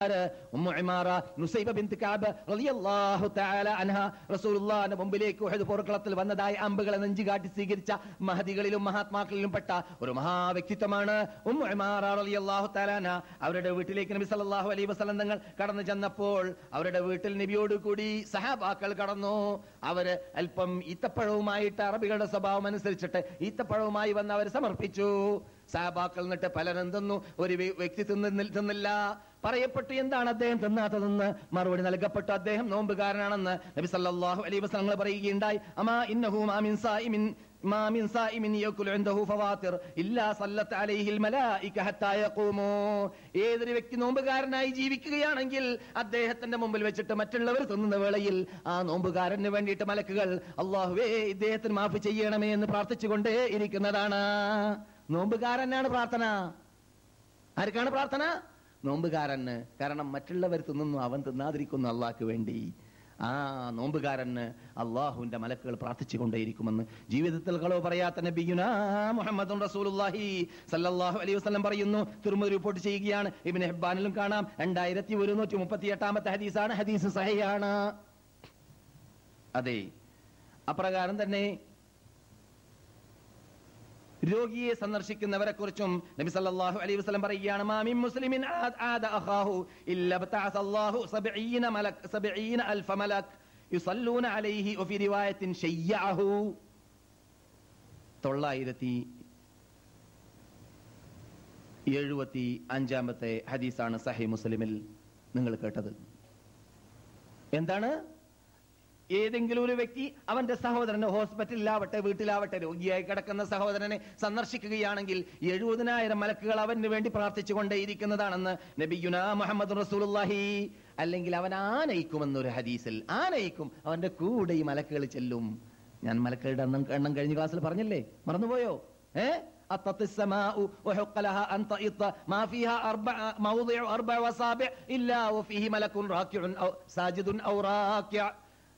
Umm ഇമാറ Nusaiba ബിൻത് കഅബ് റളിയല്ലാഹു തആല അൻഹ റസൂലുള്ളാഹിന്റെ മുമ്പിലേക്ക് ഉഹദ് പോർക്കളത്തിൽ വന്നതായ അമ്പുകളെ നെഞ്ചുകാട്ടി സ്വീകരിച്ച മഹദികളിലും മഹാത്മാക്കളിലും പെട്ട ഒരു മഹാവ്യക്തിത്വമാണ് ഉമ്മു ഇമാറ റളിയല്ലാഹു തആല അൻഹ. അവരുടെ വീട്ടിലേക്ക് നബി സല്ലല്ലാഹു അലൈഹി വസല്ലം തങ്ങൾ കടന്നു ചെന്നപ്പോൾ അവരുടെ വീട്ടിൽ നബിയോട് കൂടി സഹാബാക്കൾ കടന്നു. അവര് അല്പം ഈത്തപ്പഴവുമായിട്ട്, അറബികളുടെ സ്വഭാവം അനുസരിച്ചിട്ട് ഈത്തപ്പഴവുമായി വന്ന് അവർ സമർപ്പിച്ചു. സഹാബാക്കൾ എന്നിട്ട് പലരും തിന്നു, ഒരു വ്യക്തി തിന്നില്ല. പറയപ്പെട്ടു എന്താണ് അദ്ദേഹം തിന്നാത്തതെന്ന്. മറുപടി നൽകപ്പെട്ടു അദ്ദേഹം നോമ്പുകാരനാണെന്ന്. നബി സല്ലല്ലാഹു അലൈഹി വസല്ലം പറയുകയുണ്ടായി, അമാ ഇന്നഹു മാ മിൻ സായിമിൻ യകുലു ഇൻദഹു ഫവാതിർ ഇല്ലാ സല്ലത്ത് അലൈഹിൽ മലായിക ഹത്താ യഖൂമു. ഏതൊരു വ്യക്തി നോമ്പുകാരനായി ജീവിക്കുകയാണെങ്കിൽ അദ്ദേഹത്തിന്റെ മുമ്പിൽ വെച്ചിട്ട് മറ്റുള്ളവർ തിന്നുന്ന വേളയിൽ ആ നോമ്പുകാരന് വേണ്ടിയിട്ട് മലക്കുകൾ അല്ലാഹുവേ ഇദ്ദേഹത്തിന് മാഫ് ചെയ്യണമേ എന്ന് പ്രാർത്ഥിച്ചുകൊണ്ടേ ഇരിക്കുന്നതാണ്. നോമ്പുകാരനാണ് പ്രാർത്ഥന. ആർക്കാണ് പ്രാർത്ഥന? നോമ്പുകാരന്. കാരണം മറ്റുള്ളവർ തിന്നുന്നു, അവൻ തിന്നാതിരിക്കുന്നു അള്ളാഹ്ക്ക് വേണ്ടി. ആ നോമ്പുകാരന് അള്ളാഹുവിന്റെ മലക്കുകൾ പ്രാർത്ഥിച്ചുകൊണ്ടേയിരിക്കുമെന്ന് ജീവിതത്തിൽ കളവ് പറയാത്ത നബിയുനാ മുഹമ്മദുൻ റസൂലുള്ളാഹി സല്ലല്ലാഹു അലൈഹി വസല്ലം പറയുന്നു. തിർമിദി റിപ്പോർട്ട് ചെയ്യുകയാണ്. ഇബ്നു ഹിബ്ബാനിലും കാണാം. 2138 ഹദീസാണ്. ഹദീസ് സഹീഹാണ്. അതെ, അപ്രകാരം തന്നെ രോഗിയെ സന്ദർശിക്കുന്നവരെ കുറിച്ചും നബി സല്ലല്ലാഹു അലൈഹി വസല്ലം പറയുകയാണ്, മാ മിൻ മുസ്ലിമിൻ ആദ അഖാഹു ഇല്ലാ ബതഅസ അല്ലാഹു 70 അൽഫ മലക് യുസല്ലൂന അലൈഹി വഫി റിവായത്തിൻ ശയ്യഅഹു. 975 ഹദീസാണ് സഹീഹ് മുസ്ലിമിൽ നിങ്ങൾ കേട്ടത്. എന്താണ്? ഏതെങ്കിലും ഒരു വ്യക്തി അവന്റെ സഹോദരനെ ഹോസ്പിറ്റലിലാവട്ടെ വീട്ടിലാവട്ടെ രോഗിയായി കിടക്കുന്ന സഹോദരനെ സന്ദർശിക്കുകയാണെങ്കിൽ 70,000 മലക്കുകൾ അവന് വേണ്ടി പ്രാർത്ഥിച്ചുകൊണ്ടേയിരിക്കുന്നതാണെന്ന് നബിയുനാ മുഹമ്മദ് റസൂലുള്ളാഹി. അല്ലെങ്കിൽ അവൻ ആനയിക്കുമെന്നൊരു ഹദീസിൽ ആനയിക്കും, അവന്റെ കൂടെ ഈ മലക്കുകൾ ചെല്ലും. ഞാൻ മലക്കുകളുടെ എണ്ണം കഴിഞ്ഞ ക്ലാസ്സിൽ പറഞ്ഞില്ലേ, മറന്നുപോയോ? أطت السماء وحق لها أن تئط ما فيها موضع 4 أصابع إلا وفيه ملك راكع أو ساجد أو راكع.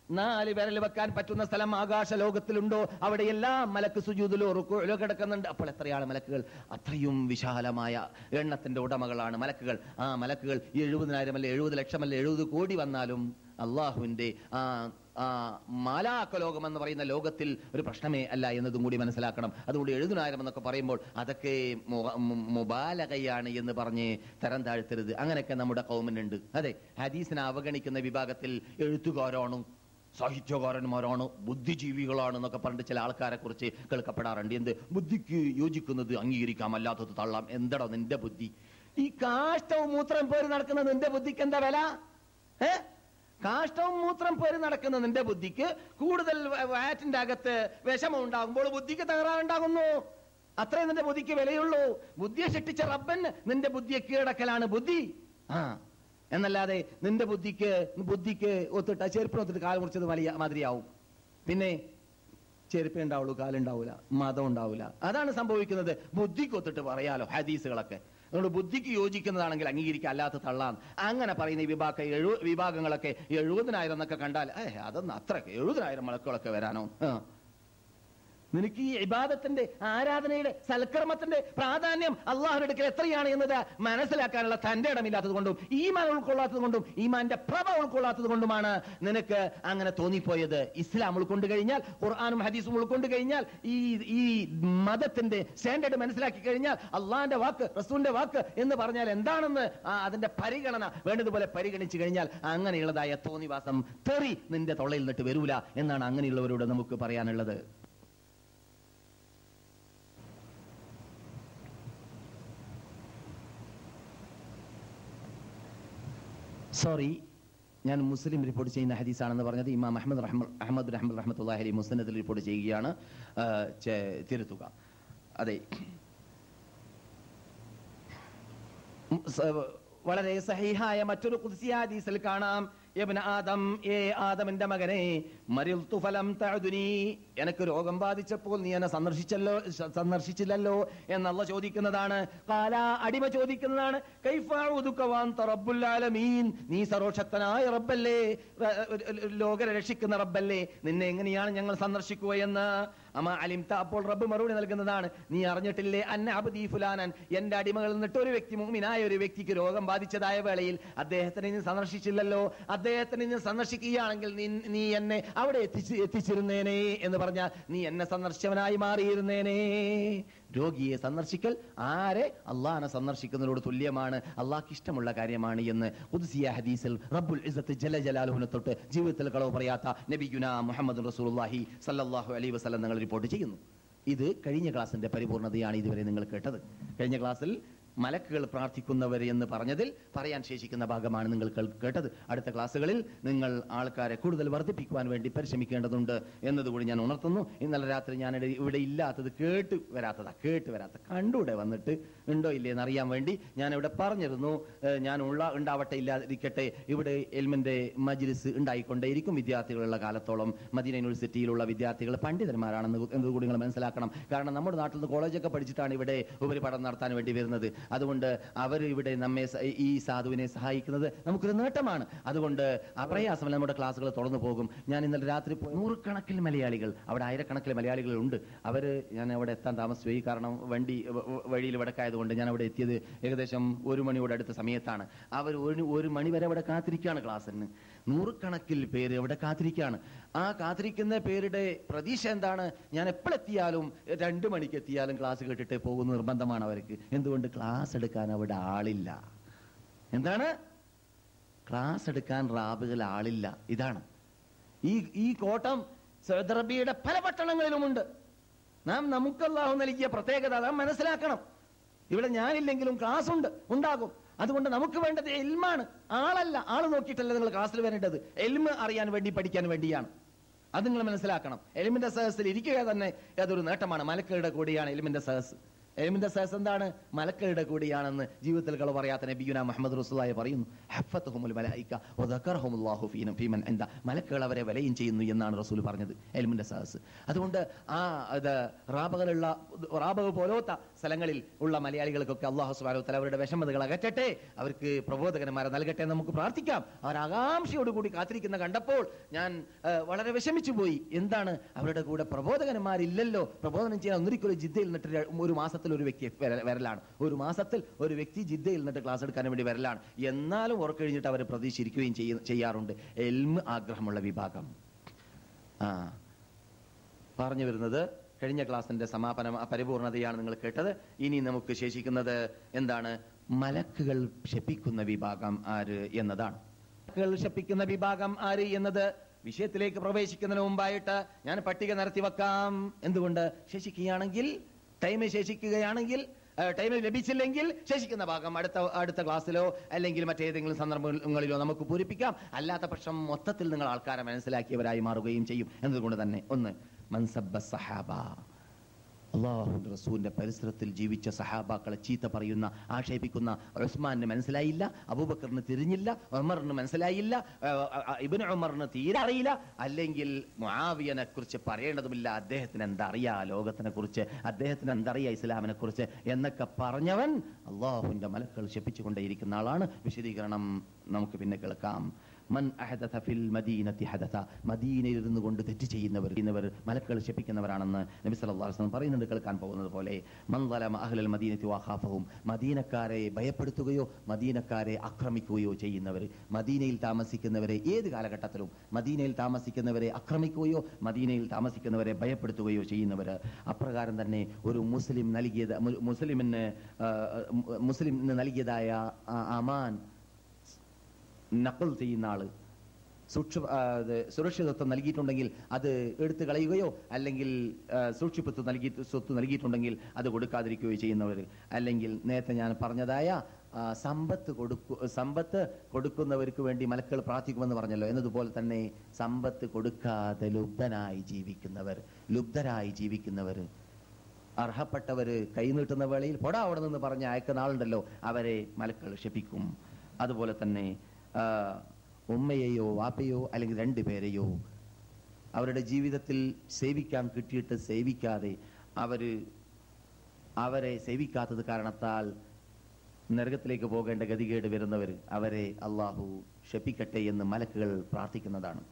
4 വിരൽ വെക്കാൻ പറ്റുന്ന സ്ഥലം ആകാശ ലോകത്തിലുണ്ടോ അവിടെയെല്ലാം മലക്ക് സുജൂദിലോ റുകൂഇലോ കിടക്കുന്നുണ്ട്. അപ്പോൾ എത്രയാണ് മലക്കുകൾ? അത്രയും വിശാലമായ എണ്ണത്തിന്റെ ഉടമകളാണ് മലക്കുകൾ. ആ മലക്കുകൾ 70,000 അല്ല, 70 ലക്ഷം അല്ല, 70 കോടി വന്നാലും അള്ളാഹുവിന്റെ മാലാഖ ലോകം എന്ന് പറയുന്ന ലോകത്തിൽ ഒരു പ്രശ്നമേ അല്ല എന്നതും കൂടി മനസ്സിലാക്കണം. അതുകൊണ്ട് 70,000 എന്നൊക്കെ പറയുമ്പോൾ അതൊക്കെ മുബാലഗയാണ് എന്ന് പറഞ്ഞ് തരം താഴ്ത്തരുത്. അങ്ങനെയൊക്കെ നമ്മുടെ കൗമിനുണ്ട്. അതെ, ഹദീസിനെ അവഗണിക്കുന്ന വിഭാഗത്തിൽ എഴുത്തുകാരാണ്, സാഹിത്യകാരന്മാരാണ്, ബുദ്ധിജീവികളാണ് എന്നൊക്കെ പറഞ്ഞിട്ട് ചില ആൾക്കാരെ കുറിച്ച് കേൾക്കപ്പെടാറുണ്ട്. എന്ത് ബുദ്ധിക്ക് യോജിക്കുന്നത് അംഗീകരിക്കാം, അല്ലാത്തത് തള്ളാം. എന്താടോ നിന്റെ ബുദ്ധി? ഈ കാഷ്ടവും മൂത്രം പേര് നടക്കുന്ന നിന്റെ ബുദ്ധിക്ക് എന്താ വില? കാഷ്ടവും മൂത്രം പേര് നടക്കുന്ന നിന്റെ ബുദ്ധിക്ക് കൂടുതൽ വാറ്റിന്റെ അകത്ത് വിഷമം ഉണ്ടാകുമ്പോൾ ബുദ്ധിക്ക് തകരാറുണ്ടാകുന്നു. അത്രേ നിന്റെ ബുദ്ധിക്ക് വിലയുള്ളൂ. ബുദ്ധിയെ സൃഷ്ടിച്ച റബ്ബൻ നിന്റെ ബുദ്ധിയെ കീഴടക്കലാണ് ബുദ്ധി. എന്നല്ലാതെ നിന്റെ ബുദ്ധിക്ക് ഒത്തിട്ട് ചെരുപ്പിനൊത്തിട്ട് കാൽ മുറിച്ചത് വലിയ മാതിരിയാവും. പിന്നെ ചെരുപ്പേ ഉണ്ടാവുള്ളൂ, കാലുണ്ടാവൂല, മതം ഉണ്ടാവൂല. അതാണ് സംഭവിക്കുന്നത്. ബുദ്ധിക്ക് ഒത്തിട്ട് പറയാലോ ഹദീസുകളൊക്കെ. അതുകൊണ്ട് ബുദ്ധിക്ക് യോജിക്കുന്നതാണെങ്കിൽ അംഗീകരിക്കുക, അല്ലാത്ത തള്ളാൻ. അങ്ങനെ പറയുന്ന ഈ വിഭാഗങ്ങളൊക്കെ 70,000 എന്നൊക്കെ കണ്ടാൽ അതൊന്നും അത്ര 70,000 മലക്കുകളൊക്കെ വരാനോ? നിനക്ക് ഈ ഇബാദത്തിന്റെ, ആരാധനയുടെ, സൽക്കർമ്മത്തിന്റെ പ്രാധാന്യം അള്ളാഹുവിന്റെ അടുക്കൽ എത്രയാണ് എന്നത് മനസ്സിലാക്കാനുള്ള തന്റെ ഇടമില്ലാത്തത് കൊണ്ടും ഈമാൻ ഉൾക്കൊള്ളാത്തത് കൊണ്ടും ഈമാന്റെ പ്രഭ ഉൾക്കൊള്ളാത്തത് കൊണ്ടുമാണ് നിനക്ക് അങ്ങനെ തോന്നിപ്പോയത്. ഇസ്ലാം ഉൾക്കൊണ്ട് കഴിഞ്ഞാൽ, ഖുർആനും ഹദീസും ഉൾക്കൊണ്ട് കഴിഞ്ഞാൽ, ഈ മതത്തിന്റെ സ്റ്റാൻഡേർഡ് മനസ്സിലാക്കി കഴിഞ്ഞാൽ, അള്ളാഹിന്റെ വാക്ക്, റസൂലിന്റെ വാക്ക് എന്ന് പറഞ്ഞാൽ എന്താണെന്ന് അതിന്റെ പരിഗണന വേണ്ടതുപോലെ പരിഗണിച്ചു കഴിഞ്ഞാൽ അങ്ങനെയുള്ളതായ തോന്നിവാസം, തെറി നിന്റെ തൊള്ളയിൽ നിന്നിട്ട് വരൂല എന്നാണ് അങ്ങനെയുള്ളവരോട് നമുക്ക് പറയാനുള്ളത്. സോറി, ഞാൻ മുസ്ലിം റിപ്പോർട്ട് ചെയ്യുന്ന ഹദീസാണെന്ന് പറഞ്ഞത് ഇമാം അഹ്മദ് റഹ്മത്തുള്ളാഹി അലൈഹി മുസ്നദിൽ റിപ്പോർട്ട് ചെയ്യുകയാണ്. തിരുത്തുക. അതെ, വളരെ സഹീഹായ മറ്റൊരു ഖുദ്സി ഹദീസിൽ കാണാം, യബ്ന ആദം, ആദമിന്റെ മകനെ, മരിൽതു ഫലം തഅദുനി, എനിക്ക് രോഗം ബാധിച്ചപ്പോൾ നീ എന്നെ സന്ദർശിച്ചില്ലല്ലോ എന്നല്ല ചോദിക്കുന്നതാണ്. ഖാല, അടിമ ചോദിക്കുന്നതാണ്, കൈഫ അഊദുക വഅൻത റബ്ബുൽ ആലമീൻ, നീ സർവശക്തനായ റബ്ബല്ലേ, ലോകരെ രക്ഷിക്കുന്ന റബ്ബല്ലേ, നിന്നെ എങ്ങനെയാണ് ഞങ്ങൾ സന്ദർശിക്കുക എന്ന്. അമാ അലിംത, അപ്പോൾ റബ്ബ് മറുപടി നൽകുന്നതാണ്, നീ അറിഞ്ഞിട്ടില്ലേ അന്ന അബ്ദീ ഫുലാനൻ, എന്റെ അടിമകളിൽ നിന്നിട്ട് ഒരു വ്യക്തി, മുഅ്മിനായ ഒരു വ്യക്തിക്ക് രോഗം ബാധിച്ചതായ വേളയിൽ അദ്ദേഹത്തിനെ നീ സന്ദർശിച്ചില്ലല്ലോ. അദ്ദേഹത്തിനെ നീ സന്ദർശിക്കുകയാണെങ്കിൽ നീ എന്നെ അവിടെ എത്തിച്ചിരുന്നേനേ എന്ന് പറഞ്ഞാൽ നീ എന്നെ സന്ദർശിച്ചവനായി മാറിയിരുന്നേനേ. രോഗിയെ സന്ദർശിക്കൽ ആരെ അള്ളാഹനെ സന്ദർശിക്കുന്നതിനോട് തുല്യമാണ്, അള്ളാഹ്ക്ക് ഇഷ്ടമുള്ള കാര്യമാണ് എന്ന് ഖുദ്സിയ ഹദീസിൽ റബ്ബുൽ ഇസ്സത്ത് ജല്ല ജലാലുഹുവിനെ തൊട്ട് ജീവിതത്തിൽ കളവ് പറയാത്ത നബിയുനാ മുഹമ്മദ് റസൂലുള്ളാഹി സ്വല്ലല്ലാഹു അലൈഹി വസല്ലം നിങ്ങൾ റിപ്പോർട്ട് ചെയ്യുന്നു. ഇത് കഴിഞ്ഞ ക്ലാസിന്റെ പരിപൂർണതയാണ് ഇതുവരെ നിങ്ങൾ കേട്ടത്. കഴിഞ്ഞ ക്ലാസ്സിൽ മലക്കുകൾ പ്രാർത്ഥിക്കുന്നവർ എന്ന് പറഞ്ഞതിൽ പറയാൻ ശേഷിക്കുന്ന ഭാഗമാണ് നിങ്ങൾ കേട്ടത്. അടുത്ത ക്ലാസ്സുകളിൽ നിങ്ങൾ ആൾക്കാരെ കൂടുതൽ വർദ്ധിപ്പിക്കുവാൻ വേണ്ടി പരിശ്രമിക്കേണ്ടതുണ്ട് എന്നതുകൂടി ഞാൻ ഉണർത്തുന്നു. ഇന്നലെ രാത്രി ഞാൻ ഇവിടെ ഇല്ലാത്തത് കേട്ട് വരാത്ത കണ്ടൂടെ വന്നിട്ട് ഉണ്ടോ ഇല്ലേ എന്നറിയാൻ വേണ്ടി ഞാൻ ഇവിടെ പറഞ്ഞിരുന്നു. ഞാൻ ഉണ്ടാവട്ടെ ഇല്ലാതിരിക്കട്ടെ, ഇവിടെ എൽമിന്റെ മജ്ലിസ് ഉണ്ടായിക്കൊണ്ടേയിരിക്കും വിദ്യാർത്ഥികളുള്ള കാലത്തോളം. മദീന യൂണിവേഴ്സിറ്റിയിലുള്ള വിദ്യാർത്ഥികൾ പണ്ഡിതന്മാരാണെന്ന് എന്നതുകൂടി നിങ്ങൾ മനസ്സിലാക്കണം. കാരണം നമ്മുടെ നാട്ടിൽ നിന്ന് കോളേജൊക്കെ പഠിച്ചിട്ടാണ് ഇവിടെ ഉപരിപഠനം നടത്താൻ വേണ്ടി വരുന്നത്. അതുകൊണ്ട് അവർ ഇവിടെ നമ്മെ, ഈ സാധുവിനെ സഹായിക്കുന്നത് നമുക്കൊരു നേട്ടമാണ്. അതുകൊണ്ട് അപ്രയാസമല്ല, നമ്മുടെ ക്ലാസ്സുകൾ തുടർന്നു പോകും. ഞാൻ ഇന്നലെ രാത്രി നൂറുകണക്കിന് മലയാളികൾ, അവിടെ ആയിരക്കണക്കിന് മലയാളികളുണ്ട്. ഞാൻ അവിടെ എത്താൻ താമസിച്ചു പോയി. കാരണം വഴിയിൽ വടക്കായതുകൊണ്ട് ഞാൻ അവിടെ എത്തിയത് ഏകദേശം 1 മണിയോട് അടുത്ത സമയത്താണ്. അവർ 1 മണി വരെ അവിടെ കാത്തിരിക്കുകയാണ് ക്ലാസ്സിന്. നൂറുകണക്കിൽ പേര് അവിടെ കാത്തിരിക്കുകയാണ്. ആ കാത്തിരിക്കുന്ന പേരുടെ പ്രതീക്ഷ എന്താണ്? ഞാൻ എപ്പോഴെത്തിയാലും 2 മണിക്ക് എത്തിയാലും ക്ലാസ് കേട്ടിട്ട് പോകുന്ന നിർബന്ധമാണ് അവർക്ക്. എന്തുകൊണ്ട്? ക്ലാസ് എടുക്കാൻ അവിടെ ആളില്ല. എന്താണ്? ക്ലാസ് എടുക്കാൻ റാബികൾ ആളില്ല. ഇതാണ് ഈ കോട്ടം സൗദി അറേബ്യയുടെ പല പട്ടണങ്ങളിലുമുണ്ട്. നമുക്ക് അല്ലാഹു നൽകിയ പ്രത്യേകത നാം മനസ്സിലാക്കണം. ഇവിടെ ഞാനില്ലെങ്കിലും ക്ലാസ് ഉണ്ടാകും. അതുകൊണ്ട് നമുക്ക് വേണ്ടത് എൽമാണ്, ആളല്ല. ആള് നോക്കിയിട്ടല്ല നിങ്ങൾ ക്ലാസ്സിൽ വരേണ്ടത്. എൽമ് അറിയാൻ വേണ്ടി, പഠിക്കാൻ വേണ്ടിയാണ്. അത് നിങ്ങൾ മനസ്സിലാക്കണം. എൽമിന്റെ സഹസിൽ ഇരിക്കുക തന്നെ അതൊരു നേട്ടമാണ്. മലക്കുകളുടെ കൂടിയാണ് എൽമിന്റെ സഹസ്. എൽമിന്റെ സഹസ് എന്താണ്? മലക്കുകളുടെ കൂടിയാണെന്ന് ജീവിതത്തിൽ കളവ് പറയാത്ത നബിയുനാ മുഹമ്മദ് റസൂലുള്ളാഹി പറയുന്നു. ഹഫ്ഫത്തുഹുമുൽ മലായിക വദക്കറഹുമുല്ലാഹു ഫീമൻ ഇൻദ, മലക്കുകൾ അവരെ വലയം ചെയ്യുന്നു എന്നാണ് റസൂൽ പറഞ്ഞത്. എൽമിന്റെ സഹസ്. അതുകൊണ്ട് റാബകൾ പോലത്തെ സ്ഥലങ്ങളിൽ ഉള്ള മലയാളികൾക്കൊക്കെ അല്ലാഹു സുബ്ഹാനഹു വ തആല അവരുടെ വിഷമതകൾ അകറ്റട്ടെ, അവർക്ക് പ്രബോധകന്മാരെ നൽകട്ടെ. നമുക്ക് പ്രാർത്ഥിക്കാം. അവർ ആകാംക്ഷയോടുകൂടി കാത്തിരിക്കുന്ന കണ്ടപ്പോൾ ഞാൻ വളരെ വിഷമിച്ചു പോയി. എന്താണ്? അവരുടെ കൂടെ പ്രബോധകന്മാരില്ലല്ലോ. പ്രബോധനം ചെയ്യാൻ ഒന്നിരിക്കലും ജിദ്ദയിൽ നിന്നിട്ട് 1 മാസത്തിൽ ഒരു വ്യക്തി വരലാണ്. 1 മാസത്തിൽ ഒരു വ്യക്തി ജിദ്ദയിൽ നിന്നിട്ട് ക്ലാസ് എടുക്കാൻ വേണ്ടി വരലാണ്. എന്നാലും ഉറക്കഴിഞ്ഞിട്ട് അവർ പ്രതീക്ഷിക്കുകയും ചെയ്യാറുണ്ട്. എൽമ് ആഗ്രഹമുള്ള വിഭാഗം. പറഞ്ഞു വരുന്നത് കഴിഞ്ഞ ക്ലാസിന്റെ സമാപന പരിപൂർണതയാണ് നിങ്ങൾ കേട്ടത്. ഇനി നമുക്ക് ശേഷിക്കുന്നത് എന്താണ്? മലക്കുകൾ ശപിക്കുന്ന വിഭാഗം ആര് എന്നതാണ്. മലക്കുകൾ ശപിക്കുന്ന വിഭാഗം ആര് എന്നത് വിഷയത്തിലേക്ക് പ്രവേശിക്കുന്നതിന് മുമ്പായിട്ട് ഞാൻ പട്ടിക നിരത്തി വെക്കാം. എന്തുകൊണ്ട്? ടൈം ശേഷിക്കുകയാണെങ്കിൽ, ടൈം ലഭിച്ചില്ലെങ്കിൽ ശേഷിക്കുന്ന ഭാഗം അടുത്ത ക്ലാസ്സിലോ അല്ലെങ്കിൽ മറ്റേതെങ്കിലും സന്ദർഭങ്ങളിലോ നമുക്ക് പൂരിപ്പിക്കാം. അല്ലാത്ത പക്ഷം മൊത്തത്തിൽ നിങ്ങൾ ആൾക്കാരെ മനസ്സിലാക്കിയവരായി മാറുകയും ചെയ്യും. എന്നതുകൊണ്ട് തന്നെ ഒന്ന്, മൻസബ്ബ സഹാബ, അല്ലാഹുവിന്റെ റസൂലിന്റെ പരിസരത്തിൽ ജീവിച്ച സഹാബാക്കളെ ചീത്ത പറയുന്ന, ആക്ഷേപിക്കുന്ന ഉസ്മാന് മനസ്സിലായില്ല, അബൂബക്കറിന് തിരിഞ്ഞില്ല, ഉമറിന് മനസ്സിലായില്ല, ഇബ്നു ഉമറിന് തീരെ അറിയില്ല, അല്ലെങ്കിൽ മുആവിയനെ കുറിച്ച് പറയേണ്ടതുമില്ല, അദ്ദേഹത്തിന് എന്തറിയാ ലോകത്തിനെ കുറിച്ച്, അദ്ദേഹത്തിന് എന്തറിയാ ഇസ്ലാമിനെ കുറിച്ച് എന്നൊക്കെ പറഞ്ഞവൻ അല്ലാഹുവിന്റെ മലക്കുകൾ ശപിച്ചുകൊണ്ടേയിരിക്കുന്ന ആളാണ്. വിശദീകരണം നമുക്ക് പിന്നെ കേൾക്കാം. മൻ അഹദഥ ഫിൽ മദീനത്തി ഹദഥ, മദീനയിൽ ഇരുന്നു കൊണ്ട് തെറ്റ് ചെയ്യുന്നവർ മലക്കുകൾ ശപിക്കുന്നവരാണെന്ന് നബി സല്ലല്ലാഹു അലൈഹി വസല്ലം പറയുന്നുണ്ട്. കേൾക്കാൻ പോകുന്നത് പോലെ, മൻ ളലമ അഹ്ലൽ മദീനത്തി വഖാഫഹും, മദീനക്കാരെ ഭയപ്പെടുത്തുകയോ മദീനക്കാരെ ആക്രമിക്കുകയോ ചെയ്യുന്നവർ. മദീനയിൽ താമസിക്കുന്നവരെ ഏത് കാലഘട്ടത്തിലും മദീനയിൽ താമസിക്കുന്നവരെ ആക്രമിക്കുകയോ മദീനയിൽ താമസിക്കുന്നവരെ ഭയപ്പെടുത്തുകയോ ചെയ്യുന്നവർ. അപ്രകാരം തന്നെ ഒരു മുസ്ലിമിന് നൽകിയതായ അമാൻ നഖൽ ചെയ്യുന്ന ആള് സുരക്ഷിതത്വം നൽകിയിട്ടുണ്ടെങ്കിൽ അത് എടുത്തു കളയുകയോ അല്ലെങ്കിൽ സ്വത്ത് നൽകിയിട്ടുണ്ടെങ്കിൽ അത് കൊടുക്കാതിരിക്കുകയോ ചെയ്യുന്നവർ. അല്ലെങ്കിൽ നേരത്തെ ഞാൻ പറഞ്ഞതായ സമ്പത്ത് കൊടുക്കുന്നവർക്ക് വേണ്ടി മലക്കുകൾ പ്രാർത്ഥിക്കുമെന്ന് പറഞ്ഞല്ലോ. എന്നതുപോലെ തന്നെ സമ്പത്ത് കൊടുക്കാതെ ലുബ്ധരായി ജീവിക്കുന്നവർ, അർഹപ്പെട്ടവര് കൈനീട്ടുന്ന വേളയിൽ പൊടാ അവിടെ നിന്ന് പറഞ്ഞ് അയക്കുന്ന ആളുണ്ടല്ലോ, അവരെ മലക്കുകൾ ശപിക്കും. അതുപോലെ തന്നെ ഉമ്മയെയോ വാപ്പയോ അല്ലെങ്കിൽ 2 പേരെയോ അവരുടെ ജീവിതത്തിൽ സേവിക്കാൻ കിട്ടിയിട്ട് സേവിക്കാതെ അവരെ സേവിക്കാത്തത് കാരണത്താൽ നരകത്തിലേക്ക് പോകേണ്ട ഗതികേട് വരുന്നവർ, അവരെ അള്ളാഹു ശപിക്കട്ടെ എന്ന് മലക്കുകൾ പ്രാർത്ഥിക്കുന്നതാണ്.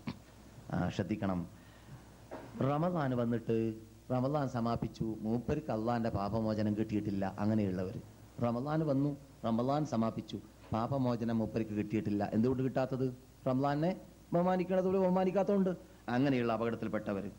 ശ്രദ്ധിക്കണം. റമദാൻ വന്നിട്ട് റമദാൻ സമാപിച്ചു, മൂപ്പർക്ക് അള്ളാന്റെ പാപമോചനം കിട്ടിയിട്ടില്ല. അങ്ങനെയുള്ളവർ റമദാൻ വന്നു, റമദാൻ സമാപിച്ചു, പാപമോചനം മൂപ്പർക്ക് കിട്ടിയിട്ടില്ല. എന്തുകൊണ്ട് കിട്ടാത്തത്? റമദാനെ ബഹുമാനിക്കണതോട് ബഹുമാനിക്കാത്തതുകൊണ്ട്. അങ്ങനെയുള്ള അപകടത്തിൽപ്പെട്ടവർ.